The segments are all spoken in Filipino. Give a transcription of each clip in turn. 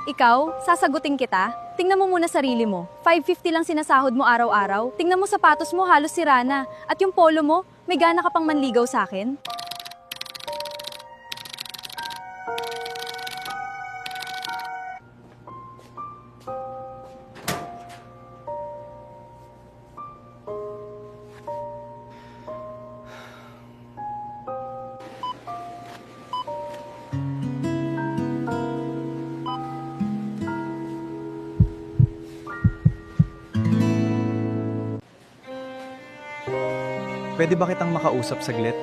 Ikaw, sasagutin kita? Tingnan mo muna sarili mo. 550 lang sinasahod mo araw-araw. Tingnan mo sapatos mo, halos sira na. At yung polo mo, may gana ka pang manligaw sa akin? Pwede ba kitang makausap saglit?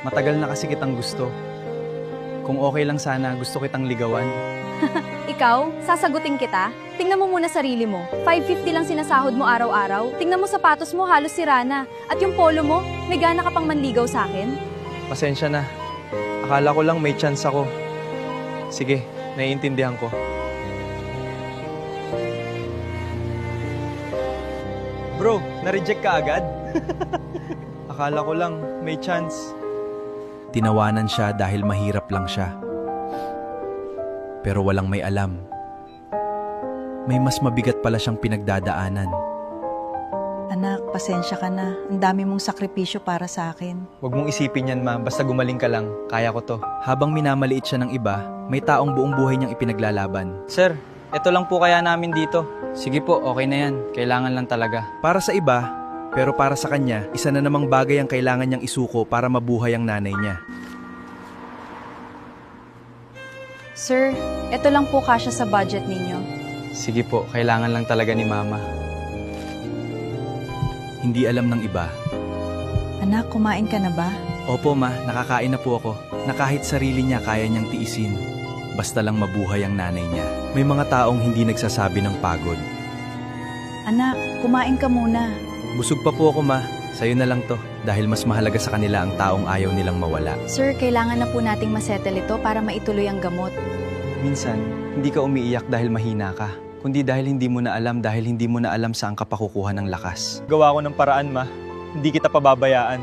Matagal na kasi kitang gusto. Kung okay lang sana, gusto kitang ligawan. Ikaw, sasagutin kita? Tingnan mo muna sarili mo. 550 lang sinasahod mo araw-araw. Tingnan mo sapatos mo, halos sira na. At yung polo mo, may gana ka pang manligaw sa akin? Pasensya na. Akala ko lang may chance ako. Sige, naiintindihan ko. Bro, na-reject ka agad? Akala ko lang may chance. Tinawanan siya dahil mahirap lang siya. Pero walang may alam. May mas mabigat pala siyang pinagdadaanan. Anak, pasensya ka na. Ang dami mong sakripisyo para sa akin. Huwag mong isipin yan, ma. Basta gumaling ka lang. Kaya ko to. Habang minamaliit siya ng iba, may taong buong buhay niyang ipinaglalaban. Sir, ito lang po kaya namin dito. Sige po, okay na yan. Kailangan lang talaga. Para sa iba, pero para sa kanya, isa na namang bagay ang kailangan niyang isuko para mabuhay ang nanay niya. Sir, ito lang po kasya sa budget ninyo. Sige po, kailangan lang talaga ni Mama. Hindi alam ng iba. Anak, kumain ka na ba? Opo ma, nakakain na po ako. Na kahit sarili niya kaya niyang tiisin. Basta lang mabuhay ang nanay niya. May mga taong hindi nagsasabi ng pagod. Anak, kumain ka muna. Busog pa po ako ma, sa'yo na lang to. Dahil mas mahalaga sa kanila ang taong ayaw nilang mawala. Sir, kailangan na po nating masettle ito para maituloy ang gamot. Minsan, hindi ka umiiyak dahil mahina ka, kundi dahil hindi mo na alam saan ka pakukuha ng lakas. Gawa ko ng paraan, ma. Hindi kita pababayaan.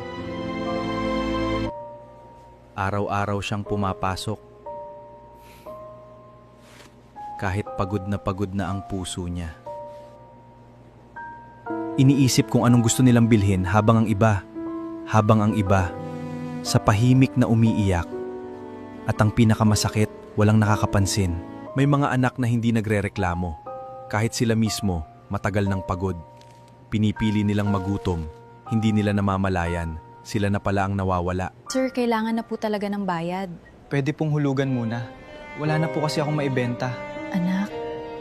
Araw-araw siyang pumapasok. Kahit pagod na ang puso niya. Iniisip kung anong gusto nilang bilhin habang ang iba, sa pahimik na umiiyak. At ang pinakamasakit, walang nakakapansin. May mga anak na hindi nagrereklamo. Kahit sila mismo, matagal ng pagod. Pinipili nilang magutom, hindi nila namamalayan. Sila na pala ang nawawala. Sir, kailangan na po talaga ng bayad. Pwede pong hulugan muna. Wala na po kasi akong maibenta. Anak,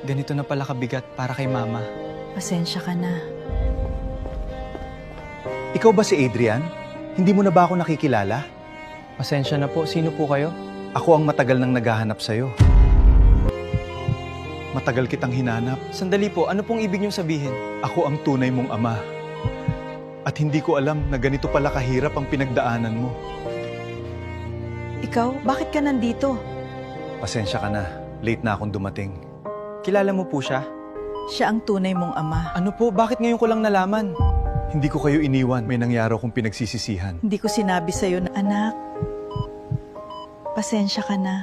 Ganito na pala kabigat para kay Mama. pasensya ka na. Ikaw ba si Adrian? Hindi mo na ba ako nakikilala? Pasensya na po. Sino po kayo? Ako ang matagal nang naghahanap sa'yo. Matagal kitang hinanap. Sandali po. Ano pong ibig niyong sabihin? Ako ang tunay mong ama. At hindi ko alam na ganito pala kahirap ang pinagdaanan mo. Ikaw, bakit ka nandito? Pasensya ka na. Late na akong dumating. Kilala mo po siya? Siya ang tunay mong ama. Ano po? Bakit ngayon ko lang nalaman? Hindi ko kayo iniwan. May nangyari akong pinagsisisihan. Hindi ko sinabi sa'yo na, anak, pasensya ka na.